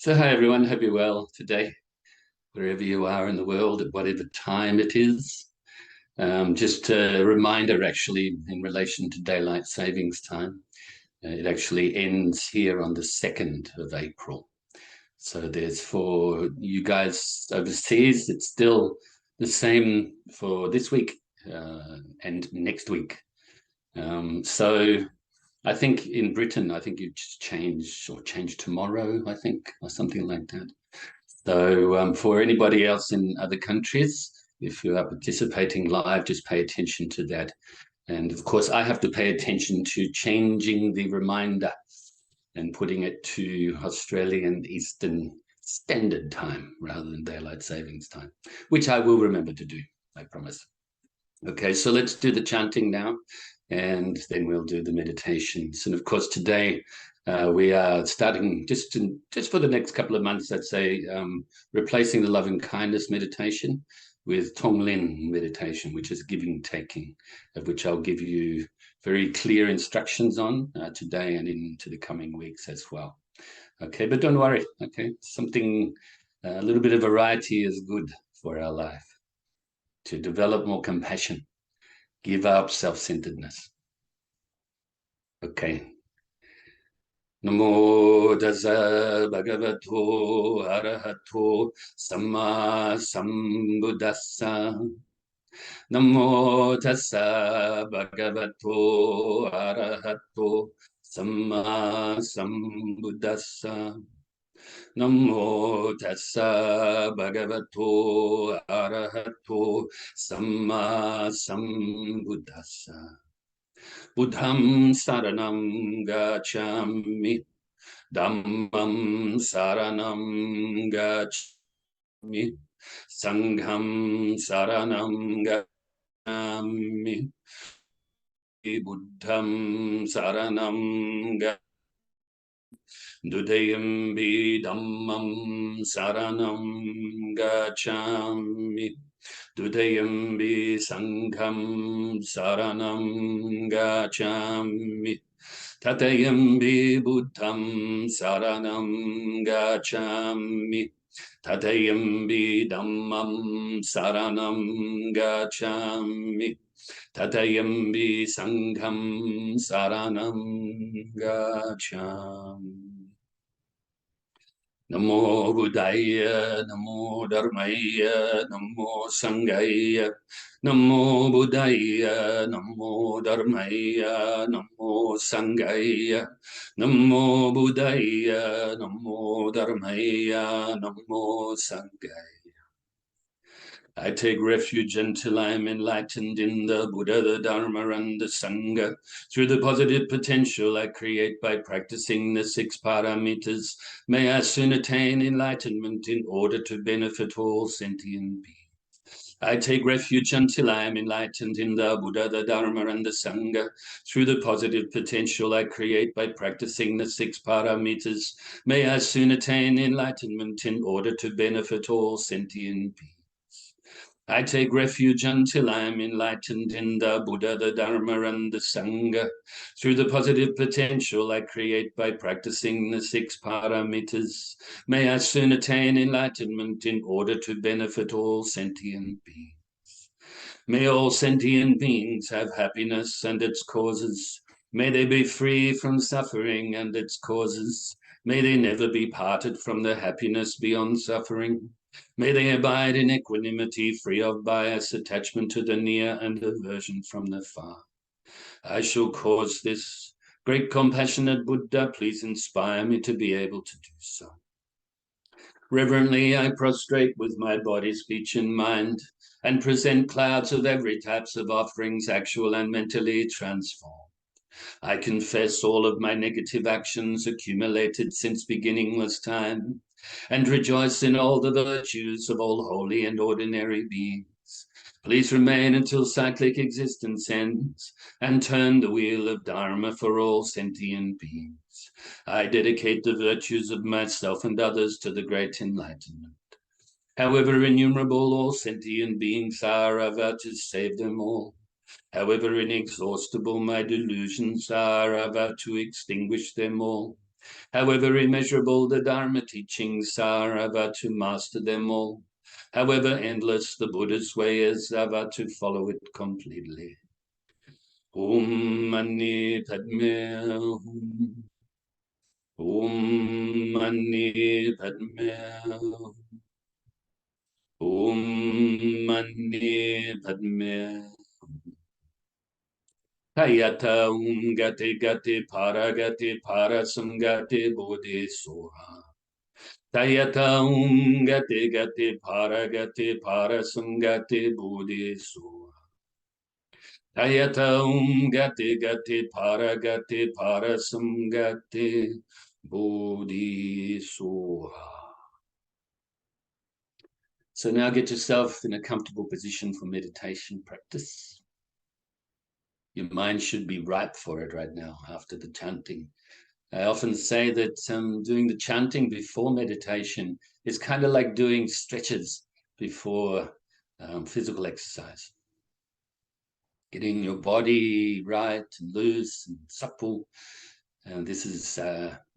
So hi everyone, hope you're well today, wherever you are in the world, at whatever time it is. Just a reminder actually in relation to daylight savings time. It actually ends here on the 2nd of April. So there's, for you guys overseas, it's still the same for this week and next week. So I think in Britain, I think you just change tomorrow, I think, or something like that. So for anybody else in other countries, if you are participating live, just pay attention to that. And of course, I have to pay attention to changing the reminder and putting it to Australian Eastern Standard Time rather than Daylight Savings Time, which I will remember to do, I promise. Okay, so let's do the chanting now, and then we'll do the meditations. And of course, today we are starting just for the next couple of months, I'd say, replacing the loving kindness meditation with Tonglen meditation, which is giving taking, of which I'll give you very clear instructions on today and into the coming weeks as well. Okay, but don't worry. Okay, something, a little bit of variety is good for our life, to develop more compassion, give up self-centeredness. Okay. Namo Tassa Bhagavato Arahato Samma Sambuddhassa. Namo Tassa Bhagavato Arahato Samma Sambuddhassa. Namo Tassa Bhagavato Arahato Samma Sambuddhassa. Buddham saranam gacchami, Dhammam saranam gacchami, Sangham saranam gacchami, Buddham saranam gacchami. Dutiyampi Buddham saranam gacchami, Dutiyampi Sangham saranam gacchami, Tatayampi Buddham saranam gacchami, Tatayampi Dhammam saranam gacchami, Tatayampi Sangham saranam gacchami. Namo Buddhaya, Namo Dharmaya, Namo Sanghaya, Namo Buddhaya, Namo Dharmaya, Namo Sanghaya, Namo Buddhaya, Namo Dharmaya, Namo Sanghaya. I take refuge until I am enlightened in the Buddha, the Dharma, and the Sangha. Through the positive potential I create by practicing the 6 paramitas, may I soon attain enlightenment in order to benefit all sentient beings. I take refuge until I am enlightened in the Buddha, the Dharma, and the Sangha. Through the positive potential I create by practicing the 6 paramitas, may I soon attain enlightenment in order to benefit all sentient beings. I take refuge until I am enlightened in the Buddha, the Dharma, and the Sangha. Through the positive potential I create by practicing the 6 paramitas, may I soon attain enlightenment in order to benefit all sentient beings. May all sentient beings have happiness and its causes. May they be free from suffering and its causes. May they never be parted from the happiness beyond suffering. May they abide in equanimity, free of bias, attachment to the near, and aversion from the far. I shall cause this. Great compassionate Buddha, please inspire me to be able to do so. Reverently I prostrate with my body, speech, and mind, and present clouds of every types of offerings, actual and mentally transformed. I confess all of my negative actions accumulated since beginningless time, and rejoice in all the virtues of all holy and ordinary beings. Please remain until cyclic existence ends, and turn the wheel of Dharma for all sentient beings. I dedicate the virtues of myself and others to the great enlightenment. However innumerable all sentient beings are, I vow to save them all. However inexhaustible my delusions are, I vow to extinguish them all. However immeasurable the Dharma teachings are, I've got to master them all. However endless the Buddha's way is, I've got to follow it completely. Om Mani Padme Hum. Om Mani Padme Hum. Om Mani Padme Hum. Hayata Gati Gati Paragati Parasangati Bodhi Soha. Tayata Gati Gati Paragati Parasangati Bodhi Soha. Tayata Gati Gati Paragati Parasangati Bodhi Soha. So now get yourself in a comfortable position for meditation practice. Your mind should be ripe for it right now after the chanting. I often say that doing the chanting before meditation is kind of like doing stretches before physical exercise. Getting your body right and loose and supple. And this is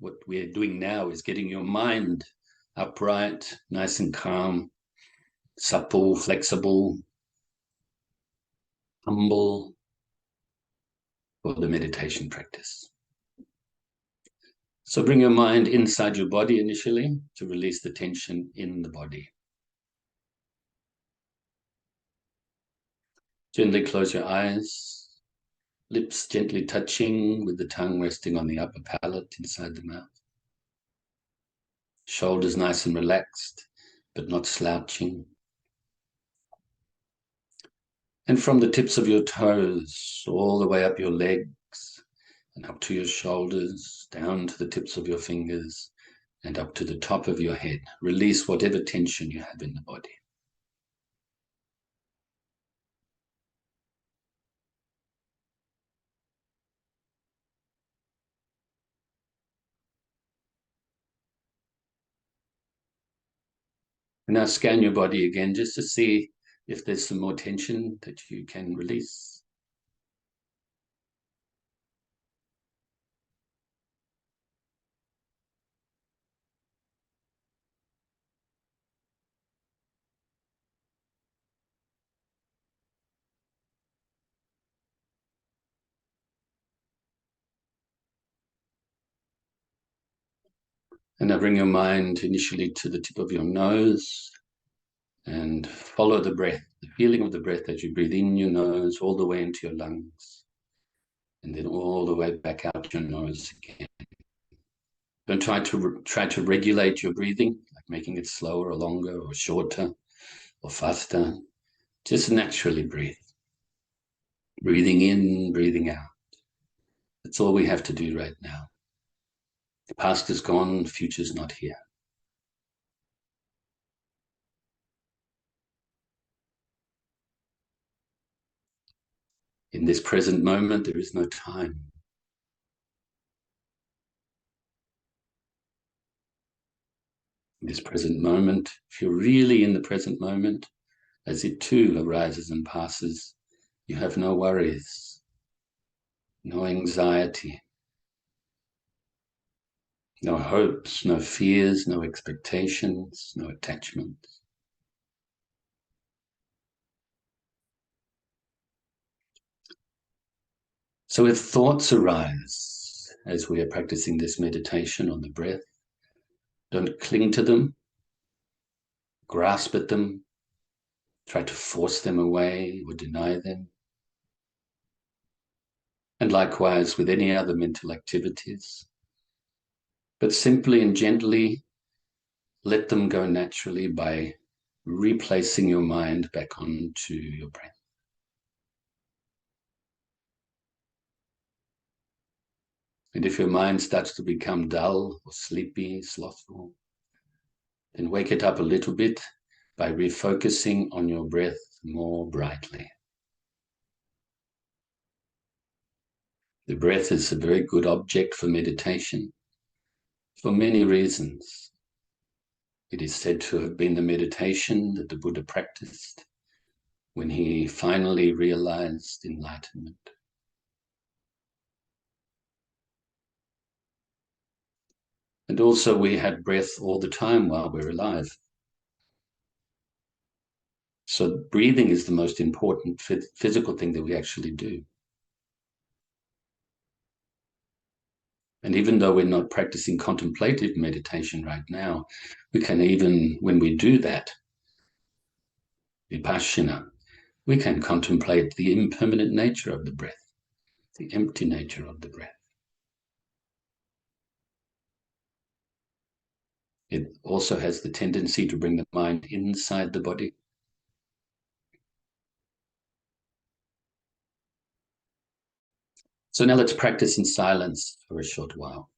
what we're doing now, is getting your mind upright, nice and calm, supple, flexible, humble for the meditation practice. So bring your mind inside your body initially to release the tension in the body. Gently close your eyes, lips gently touching with the tongue resting on the upper palate inside the mouth. Shoulders nice and relaxed, but not slouching. And from the tips of your toes, all the way up your legs, and up to your shoulders, down to the tips of your fingers, and up to the top of your head. Release whatever tension you have in the body. And now scan your body again just to see if there's some more tension that you can release. And now bring your mind initially to the tip of your nose and follow the breath, the feeling of the breath as you breathe in your nose all the way into your lungs and then all the way back out your nose again. Don't try to regulate your breathing, like making it slower or longer or shorter or faster. Just naturally breathe. Breathing in, breathing out. That's all we have to do right now. The past is gone, the future's not here. In this present moment, there is no time. In this present moment, if you're really in the present moment, as it too arises and passes, you have no worries, no anxiety, no hopes, no fears, no expectations, no attachments. So if thoughts arise as we are practicing this meditation on the breath, don't cling to them, grasp at them, try to force them away or deny them. And likewise with any other mental activities, but simply and gently let them go naturally by replacing your mind back onto your breath. And if your mind starts to become dull or sleepy, slothful, then wake it up a little bit by refocusing on your breath more brightly. The breath is a very good object for meditation for many reasons. It is said to have been the meditation that the Buddha practiced when he finally realized enlightenment. And also we have breath all the time while we're alive. So breathing is the most important physical thing that we actually do. And even though we're not practicing contemplative meditation right now, we can even, when we do that, vipassana, we can contemplate the impermanent nature of the breath, the empty nature of the breath. It also has the tendency to bring the mind inside the body. So now let's practice in silence for a short while.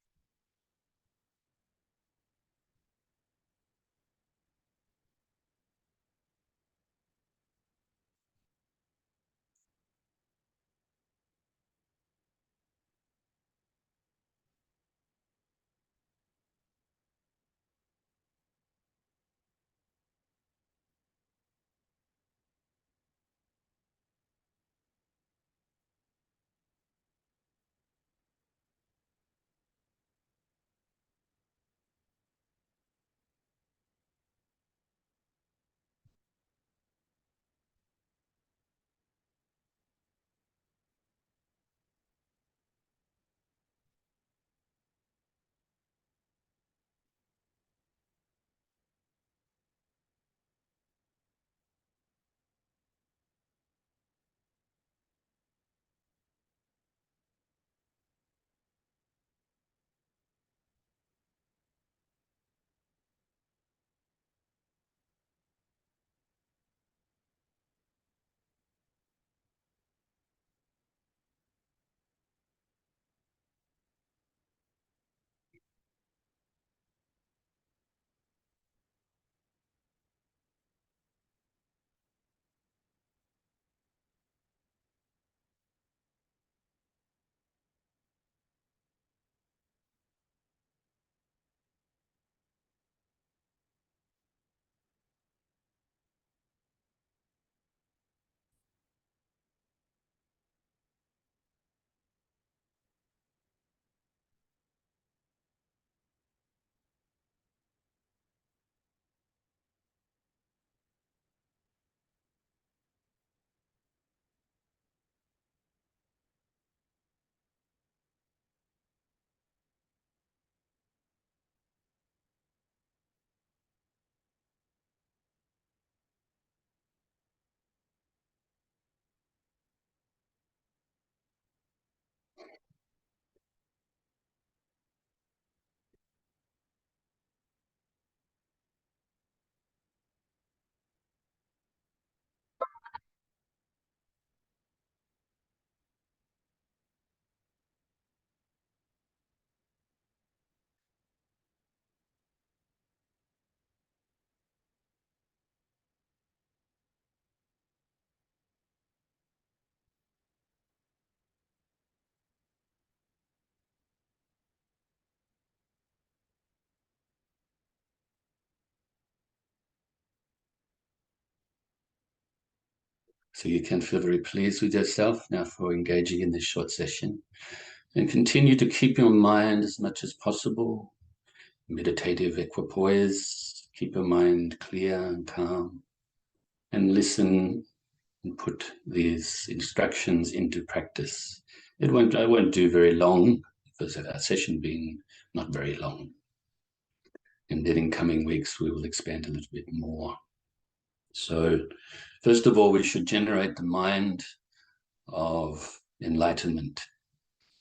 So you can feel very pleased with yourself now for engaging in this short session, and continue to keep your mind as much as possible meditative equipoise. Keep your mind clear and calm, and listen and put these instructions into practice. I won't do very long because of our session being not very long. And then in coming weeks, we will expand a little bit more. So first of all, we should generate the mind of enlightenment,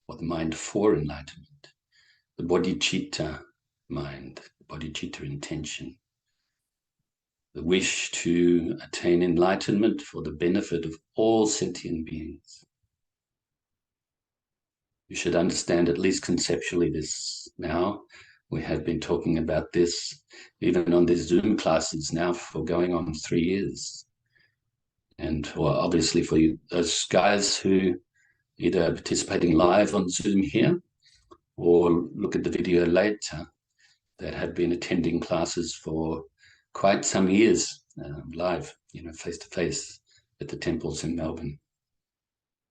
or the mind for enlightenment, the bodhicitta mind, the bodhicitta intention, the wish to attain enlightenment for the benefit of all sentient beings. You should understand, at least conceptually, this now. We have been talking about this even on these Zoom classes now for going on 3 years. And well, obviously for you, those guys who either participating live on Zoom here or look at the video later, that have been attending classes for quite some years, live, face to face at the temples in Melbourne.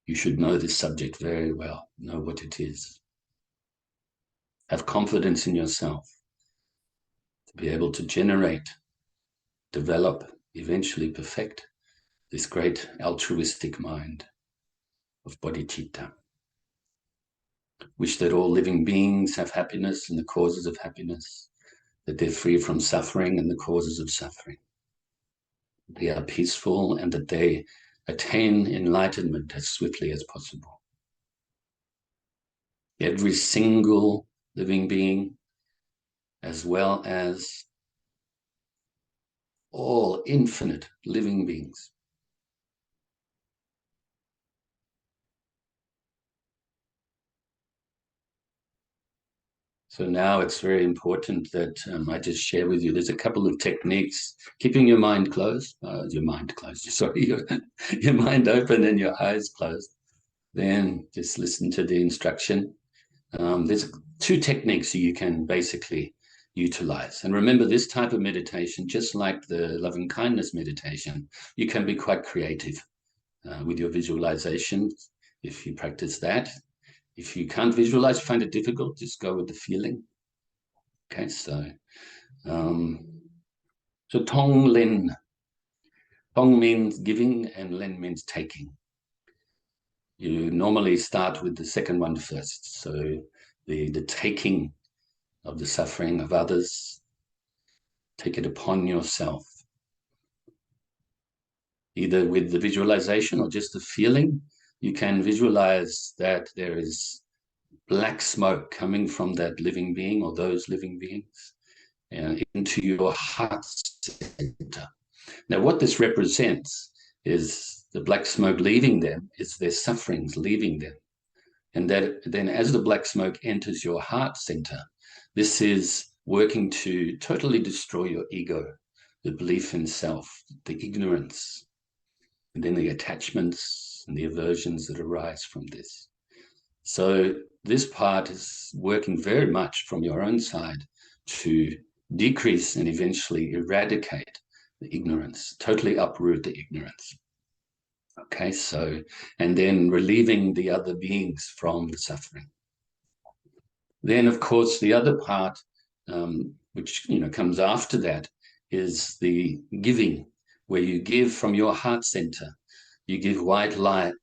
You should know this subject very well, know what it is. Have confidence in yourself to be able to generate, develop, eventually perfect this great altruistic mind of bodhicitta. Wish that all living beings have happiness and the causes of happiness, that they're free from suffering and the causes of suffering. They are peaceful and that they attain enlightenment as swiftly as possible. Every single living being, as well as all infinite living beings, so now it's very important that I just share with you, there's a couple of techniques, keeping your mind closed, sorry, your mind open and your eyes closed. Then just listen to the instruction. There's two techniques you can basically utilize. And remember, this type of meditation, just like the loving kindness meditation, you can be quite creative with your visualization if you practice that. If you can't visualize, find it difficult, just go with the feeling. Okay, so Tong Len. Tong means giving and Len means taking. You normally start with the second one first. So the taking of the suffering of others, take it upon yourself, either with the visualization or just the feeling. You can visualize that there is black smoke coming from that living being or those living beings into your heart center. Now, what this represents is the black smoke leaving them, is their sufferings leaving them. And that then as the black smoke enters your heart center, this is working to totally destroy your ego, the belief in self, the ignorance, and then the attachments and the aversions that arise from this. So this part is working very much from your own side to decrease and eventually eradicate the ignorance, totally uproot the ignorance. Okay, so, and then relieving the other beings from the suffering. Then, of course, the other part, which comes after that, is the giving, where you give from your heart center. You give white light,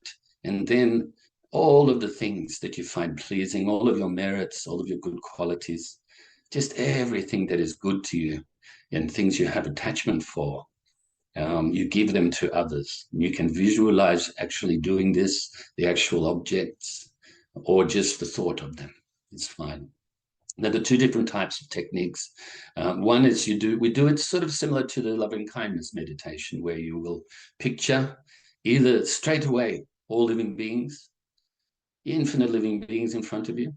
and then all of the things that you find pleasing, all of your merits, all of your good qualities, just everything that is good to you and things you have attachment for, you give them to others. You can visualize actually doing this, the actual objects, or just the thought of them. It's fine. Now, the two different types of techniques. One is we do it sort of similar to the loving kindness meditation, where you will picture either straight away all living beings, infinite living beings in front of you,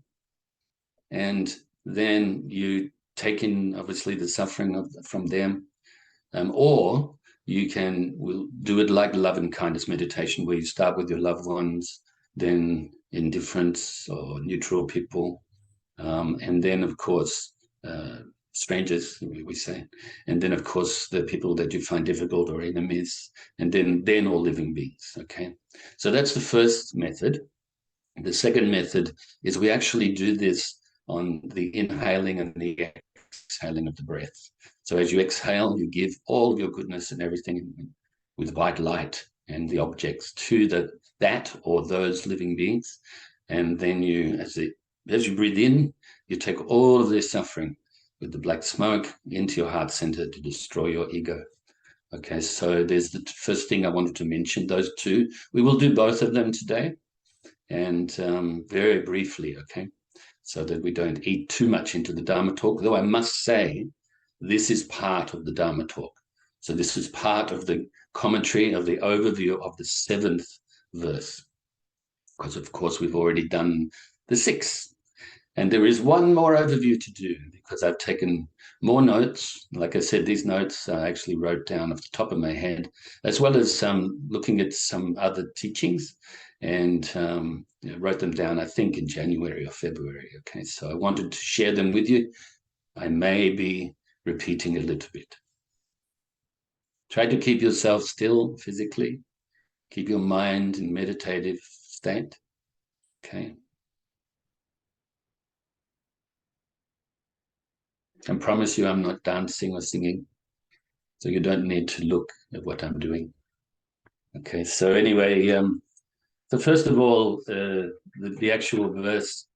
and then you take in obviously the suffering from them, or we'll do it like the loving kindness meditation, where you start with your loved ones, then indifference or neutral people, and then, of course, strangers, we say, and then, of course, the people that you find difficult or enemies, and then all living beings, okay? So that's the first method. The second method is we actually do this on the inhaling and the exhaling of the breath. So as you exhale, you give all of your goodness and everything with white light and the objects to that or those living beings. And then as you breathe in, you take all of their suffering with the black smoke into your heart center to destroy your ego. Okay, so there's the first thing I wanted to mention, those two. We will do both of them today, and very briefly, okay, so that we don't eat too much into the Dharma Talk, though I must say this is part of the Dharma Talk. So this is part of the commentary of the overview of the 7th verse, because of course we've already done the 6th. And there is one more overview to do, because I've taken more notes. Like I said, these notes I actually wrote down off the top of my head, as well as looking at some other teachings, and wrote them down, I think, in January or February. Okay, so I wanted to share them with you. I may be repeating a little bit. Try to keep yourself still physically. Keep your mind in meditative state. Okay. I promise you I'm not dancing or singing, so you don't need to look at what I'm doing. Okay, so anyway, so first of all, the actual verse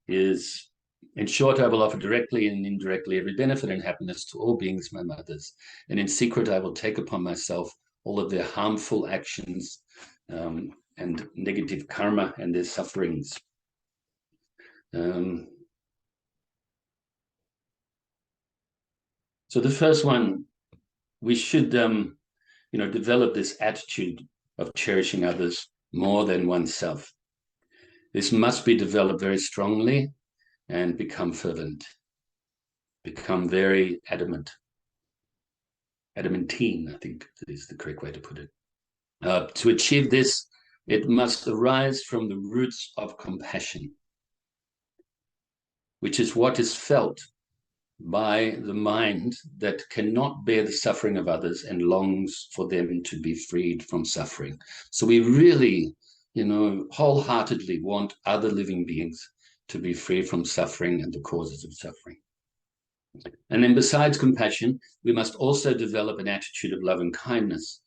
is, in short, I will offer directly and indirectly every benefit and happiness to all beings, my mothers. And in secret, I will take upon myself all of their harmful actions and negative karma and their sufferings. So the first one, we should, develop this attitude of cherishing others more than oneself. This must be developed very strongly and become fervent, become very adamantine, I think is the correct way to put it. To achieve this, it must arise from the roots of compassion, which is what is felt by the mind that cannot bear the suffering of others and longs for them to be freed from suffering. So we really, wholeheartedly want other living beings to be free from suffering and the causes of suffering. And then besides compassion, we must also develop an attitude of love and kindness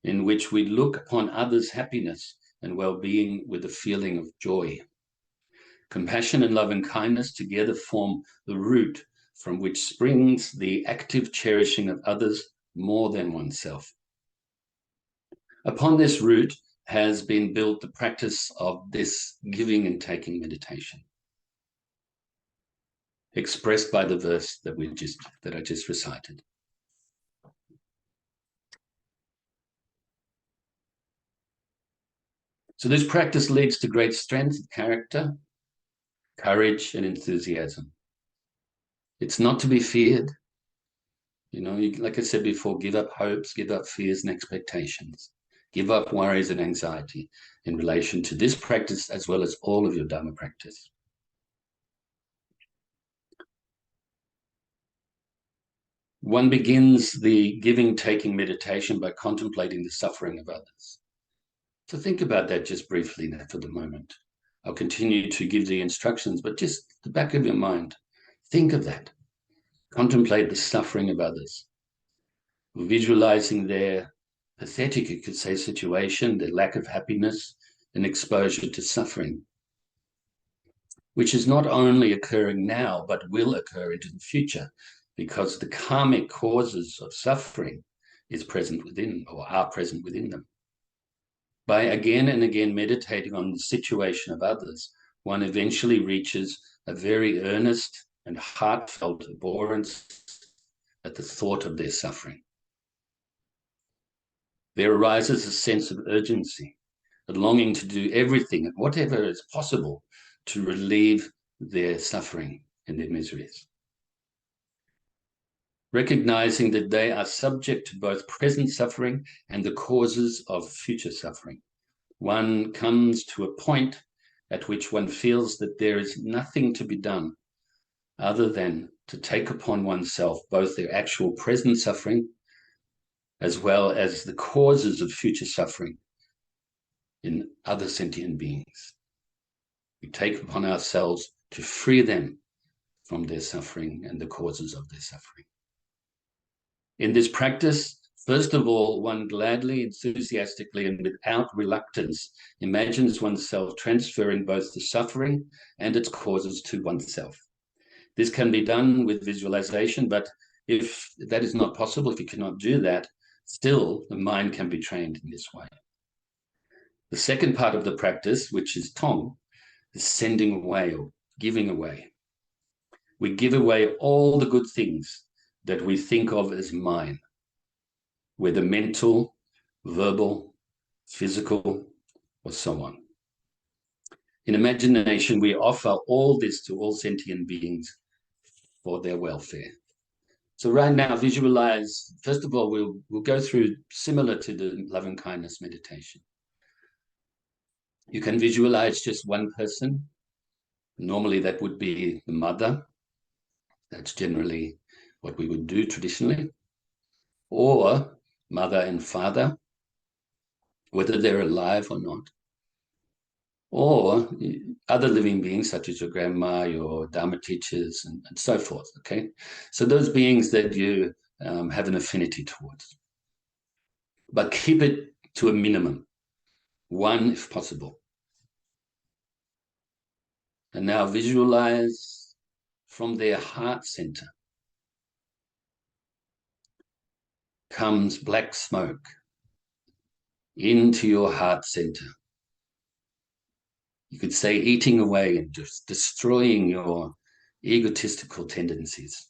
in which we look upon others' happiness and well-being with a feeling of joy. Compassion and love and kindness together form the root from which springs the active cherishing of others more than oneself. Upon this root has been built the practice of this giving and taking meditation, expressed by the verse that I just recited. So this practice leads to great strength of character, courage, and enthusiasm. It's not to be feared. Like I said before, give up hopes, give up fears and expectations. Give up worries and anxiety in relation to this practice as well as all of your Dharma practice. One begins the giving-taking meditation by contemplating the suffering of others. So think about that just briefly now for the moment. I'll continue to give the instructions, but just the back of your mind, think of that. Contemplate the suffering of others, visualizing their pathetic, you could say, situation, their lack of happiness and exposure to suffering, which is not only occurring now, but will occur into the future, because the karmic causes of suffering is present within, or are present within them. By again and again meditating on the situation of others, one eventually reaches a very earnest and heartfelt abhorrence at the thought of their suffering. There arises a sense of urgency, a longing to do everything and whatever is possible to relieve their suffering and their miseries. Recognizing that they are subject to both present suffering and the causes of future suffering, one comes to a point at which one feels that there is nothing to be done other than to take upon oneself both their actual present suffering as well as the causes of future suffering in other sentient beings. We take upon ourselves to free them from their suffering and the causes of their suffering. In this practice, first of all, one gladly, enthusiastically, and without reluctance imagines oneself transferring both the suffering and its causes to oneself. This can be done with visualization, but if that is not possible, if you cannot do that, still the mind can be trained in this way. The second part of the practice, which is Tong, is sending away or giving away. We give away all the good things that we think of as mine, whether mental, verbal, physical, or so on. In imagination, we offer all this to all sentient beings for their welfare. So right now, visualize, first of all, we'll go through similar to the loving kindness meditation. You can visualize just one person. Normally that would be the mother. That's generally what we would do traditionally. Or mother and father, whether they're alive or not. or other living beings such as your grandma, your Dharma teachers, and so forth, okay? So those beings that you have an affinity towards. But keep it to a minimum, one if possible. And now visualize from their heart center comes black smoke into your heart center. You could say eating away and just destroying your egotistical tendencies,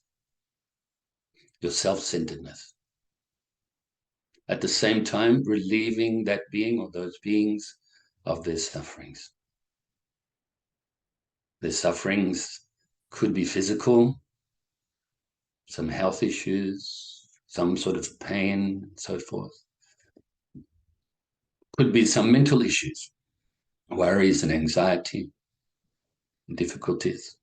your self-centeredness. At the same time, relieving that being or those beings of their sufferings. Their sufferings could be physical, some health issues, some sort of pain, and so forth. Could be some mental issues, worries and anxiety, and difficulties.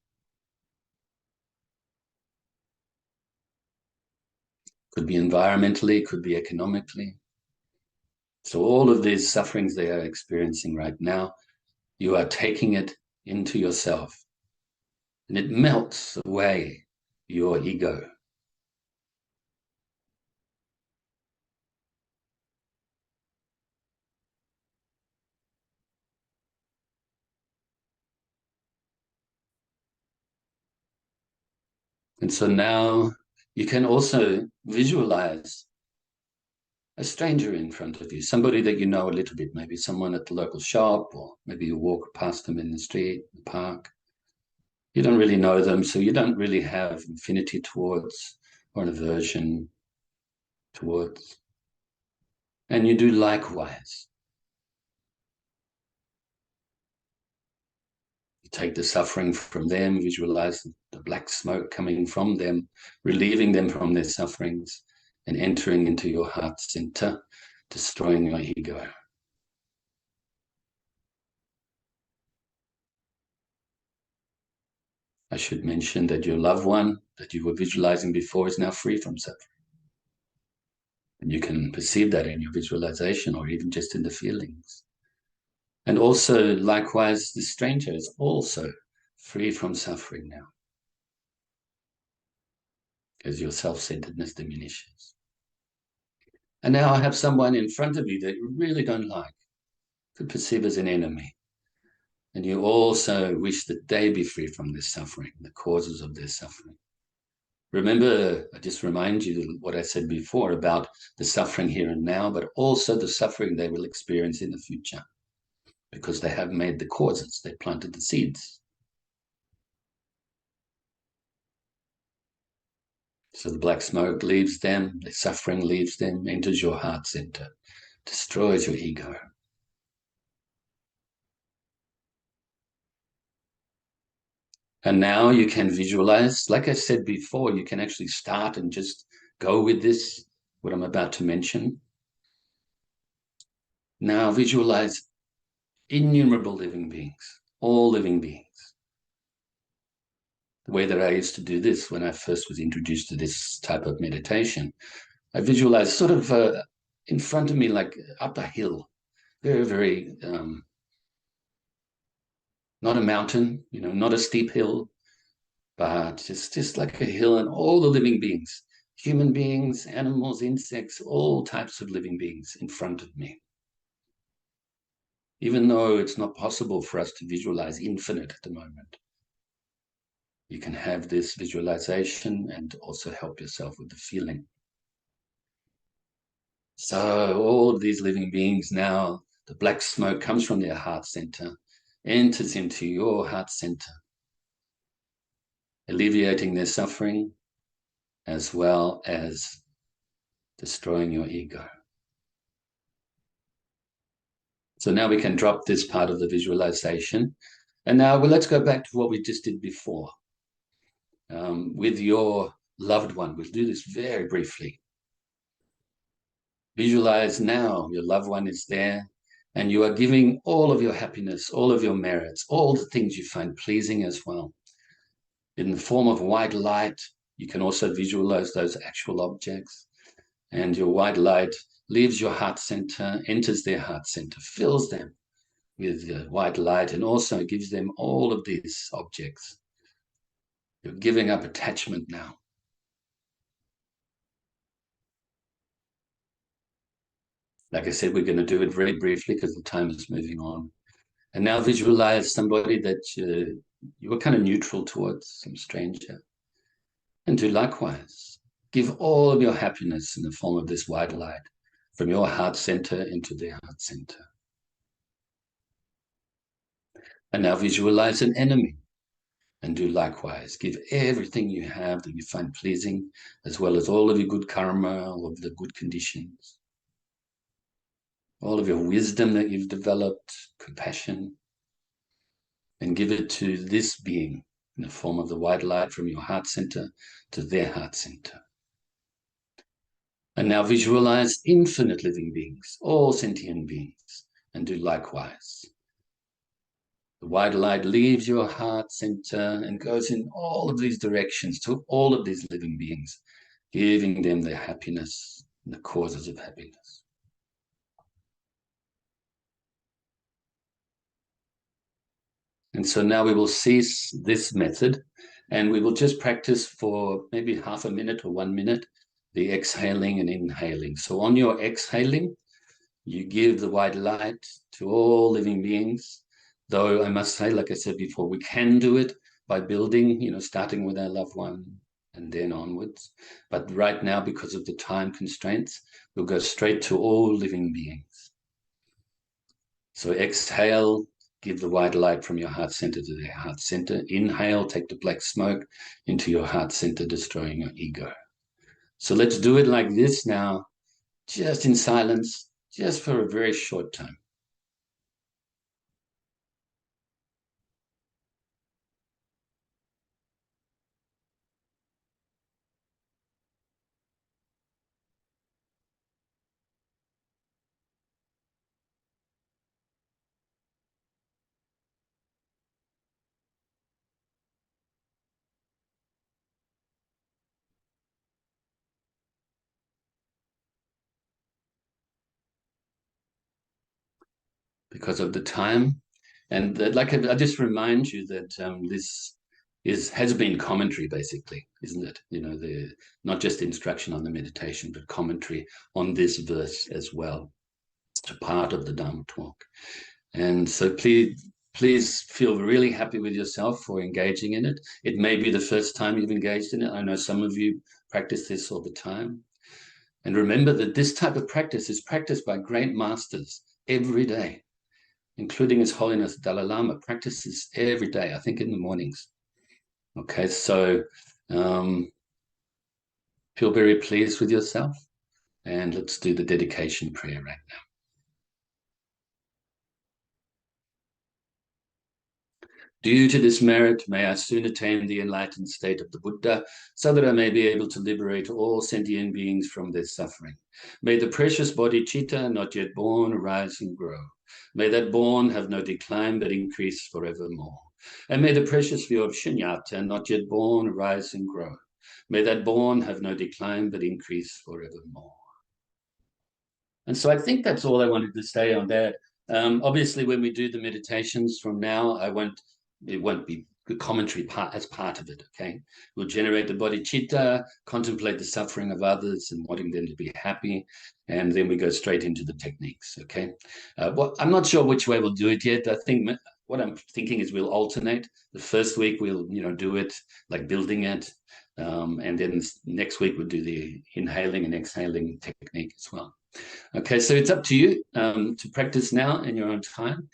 Could be environmentally, could be economically. So all of these sufferings they are experiencing right now, you are taking it into yourself, and it melts away your ego. And so now you can also visualize a stranger in front of you, somebody that you know a little bit, maybe someone at the local shop, or maybe you walk past them in the street, the park. You don't really know them, so you don't really have affinity towards or an aversion towards. And you do likewise. You take the suffering from them, visualize the black smoke coming from them, relieving them from their sufferings, and entering into your heart center, destroying your ego. I should mention that your loved one that you were visualizing before is now free from suffering. And you can perceive that in your visualization or even just in the feelings. And also, likewise, the stranger is also free from suffering now, as your self-centeredness diminishes. And now I have someone in front of you that you really don't like, could perceive as an enemy. And you also wish that they be free from this suffering, the causes of their suffering. Remember, I just remind you what I said before about the suffering here and now, but also the suffering they will experience in the future, because they have made the causes, they planted the seeds. So the black smoke leaves them, the suffering leaves them, enters your heart center, destroys your ego. And now you can visualize, like I said before, you can actually start and just go with this, what I'm about to mention. Now visualize innumerable living beings, all living beings. The way that I used to do this when I first was introduced to this type of meditation, I visualized sort of in front of me, like up a hill, very, very, not a mountain, not a steep hill, but just like a hill, and all the living beings, human beings, animals, insects, all types of living beings in front of me. Even though it's not possible for us to visualize infinite at the moment, you can have this visualization and also help yourself with the feeling. So all of these living beings now, the black smoke comes from their heart center, enters into your heart center, alleviating their suffering as well as destroying your ego. So now we can drop this part of the visualization. And now, well, let's go back to what we just did before. With your loved one, we'll do this very briefly. Visualize now your loved one is there, and you are giving all of your happiness, all of your merits, all the things you find pleasing as well. In the form of white light, you can also visualize those actual objects. And your white light leaves your heart center, enters their heart center, fills them with white light, and also gives them all of these objects. You're giving up attachment now. Like I said, we're going to do it very briefly because the time is moving on. And now visualize somebody that you were kind of neutral towards, some stranger. And do likewise. Give all of your happiness in the form of this white light from your heart center into their heart center. And now visualize an enemy and do likewise. Give everything you have that you find pleasing, as well as all of your good karma, all of the good conditions, all of your wisdom that you've developed, compassion, and give it to this being in the form of the white light from your heart center to their heart center. And now visualize infinite living beings, all sentient beings, and do likewise. The white light leaves your heart center and goes in all of these directions to all of these living beings, giving them their happiness and the causes of happiness. And so now we will cease this method and we will just practice for maybe half a minute or 1 minute, the exhaling and inhaling. So on your exhaling, you give the white light to all living beings. Though I must say, like I said before, we can do it by building, starting with our loved one and then onwards. But right now, because of the time constraints, we'll go straight to all living beings. So exhale, give the white light from your heart center to their heart center. Inhale, take the black smoke into your heart center, destroying your ego. So let's do it like this now, just in silence, just for a very short time. Because of the time. And I just remind you that this has been commentary, basically, isn't it? Not just instruction on the meditation, but commentary on this verse as well. It's a part of the Dharma Talk. And so please feel really happy with yourself for engaging in it. It may be the first time you've engaged in it. I know some of you practice this all the time. And remember that this type of practice is practiced by great masters every day, including His Holiness Dalai Lama, practices every day, I think in the mornings. Okay, so feel very pleased with yourself, and let's do the dedication prayer right now. Due to this merit, may I soon attain the enlightened state of the Buddha, so that I may be able to liberate all sentient beings from their suffering. May the precious bodhicitta, not yet born, arise and grow. May that born have no decline, but increase forevermore. And may the precious view of shunyata, not yet born, arise and grow. May that born have no decline, but increase forevermore. And so I think that's all I wanted to say on that. Obviously, when we do the meditations from now, it won't be the commentary part as part of it, okay? We'll generate the bodhicitta, contemplate the suffering of others and wanting them to be happy, and then we go straight into the techniques, okay? I'm not sure which way we'll do it yet. I think what I'm thinking is we'll alternate. The first week we'll do it like building it, and then next week we'll do the inhaling and exhaling technique as well. Okay, so it's up to you to practice now in your own time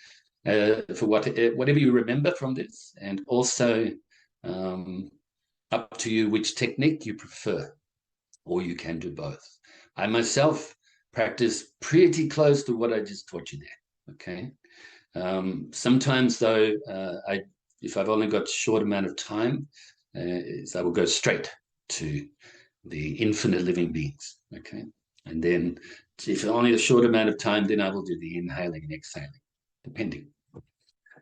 for whatever you remember from this, and also up to you which technique you prefer, or you can do both. I myself practice pretty close to what I just taught you there, okay? Sometimes though, if I've only got a short amount of time, I will go straight to the infinite living beings, okay? And then if only a short amount of time, then I will do the inhaling and exhaling, depending.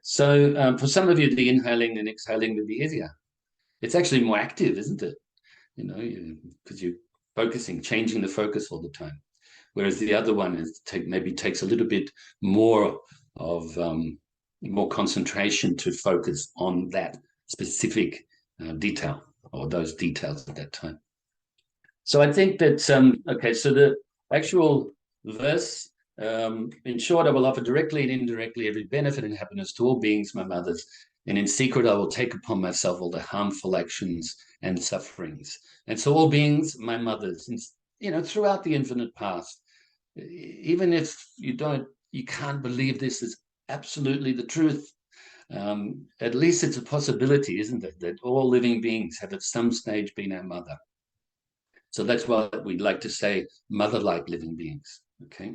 So for some of you, the inhaling and exhaling will be easier. It's actually more active, isn't it? Because you're focusing, changing the focus all the time. Whereas the other one maybe takes a little bit more of more concentration to focus on that specific detail or those details at that time. So I think that, okay, so the actual verse, in short, I will offer directly and indirectly every benefit and happiness to all beings, my mothers, and in secret I will take upon myself all the harmful actions and sufferings. And so all beings, my mothers, and, you know, throughout the infinite past, even if you can't believe this is absolutely the truth, at least it's a possibility, isn't it, that all living beings have at some stage been our mother. So that's why we'd like to say mother-like living beings, okay?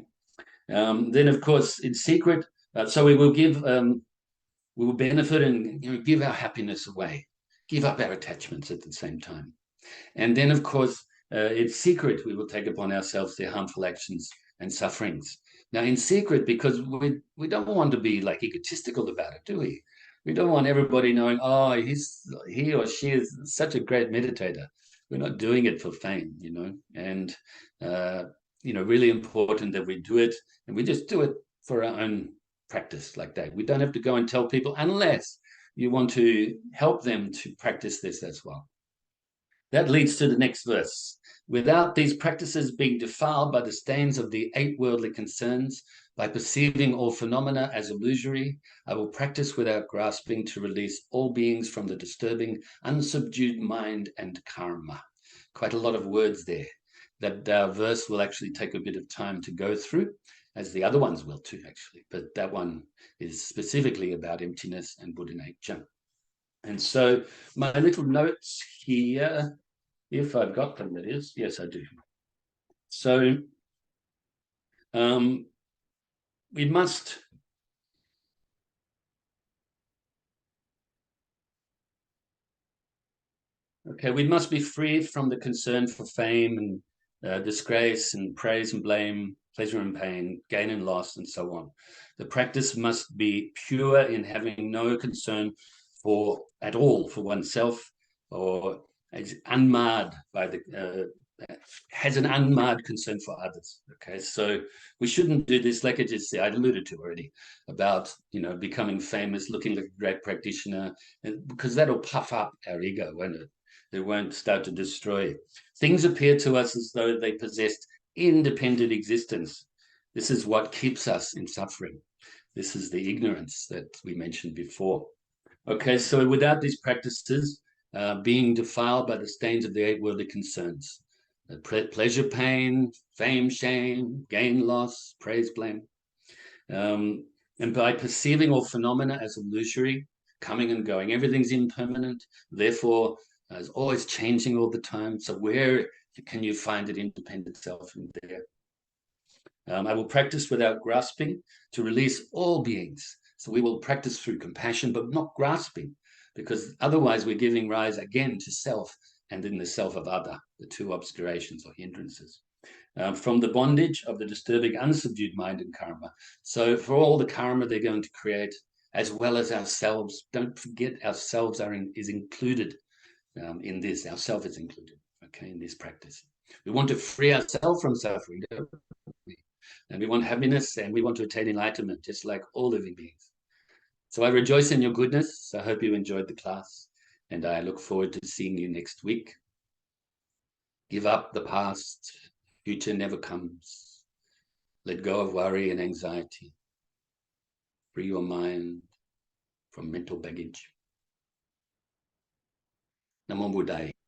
Then, of course, in secret, so we will give, we will benefit and, you know, give our happiness away, give up our attachments at the same time. And then, of course, in secret, we will take upon ourselves their harmful actions and sufferings. Now, in secret, because we don't want to be like egotistical about it, do we? We don't want everybody knowing, oh, he or she is such a great meditator. We're not doing it for fame, you know, and, you know, really important that we do it, and we just do it for our own practice like that. We don't have to go and tell people unless you want to help them to practice this as well. That leads to the next verse. Without these practices being defiled by the stains of the 8 worldly concerns, by perceiving all phenomena as illusory, I will practice without grasping to release all beings from the disturbing, unsubdued mind and karma. Quite a lot of words there. That verse will actually take a bit of time to go through, as the other ones will too, actually. But that one is specifically about emptiness and Buddha nature. And so my little notes here, if I've got them, that is, yes, I do. So we must be free from the concern for fame and disgrace and praise and blame, pleasure and pain, gain and loss, and so on. The practice must be pure in having no concern at all for oneself, or unmarred by has an unmarred concern for others. Okay, so we shouldn't do this, like I just said, I alluded to already, about, you know, becoming famous, looking like a great practitioner, because that'll puff up our ego, won't it? It won't start to destroy. Things appear to us as though they possessed independent existence. This is what keeps us in suffering. This is the ignorance that we mentioned before. Okay, so without these practices, being defiled by the stains of the 8 worldly concerns, pleasure, pain, fame, shame, gain, loss, praise, blame, and by perceiving all phenomena as illusory, coming and going, everything's impermanent, therefore is always changing all the time. So where can you find an independent self in there? I will practice without grasping to release all beings. So we will practice through compassion, but not grasping, because otherwise we're giving rise again to self and in the self of other, the 2 obscurations or hindrances. From the bondage of the disturbing unsubdued mind and karma. So for all the karma they're going to create, as well as ourselves, don't forget ourselves is included in this. Ourself is included, okay, in this practice. We want to free ourselves from suffering, don't we? And we want happiness, and we want to attain enlightenment, just like all living beings. So I rejoice in your goodness. I hope you enjoyed the class, and I look forward to seeing you next week. Give up the past. Future never comes. Let go of worry and anxiety. Free your mind from mental baggage. Namo Buddhaya.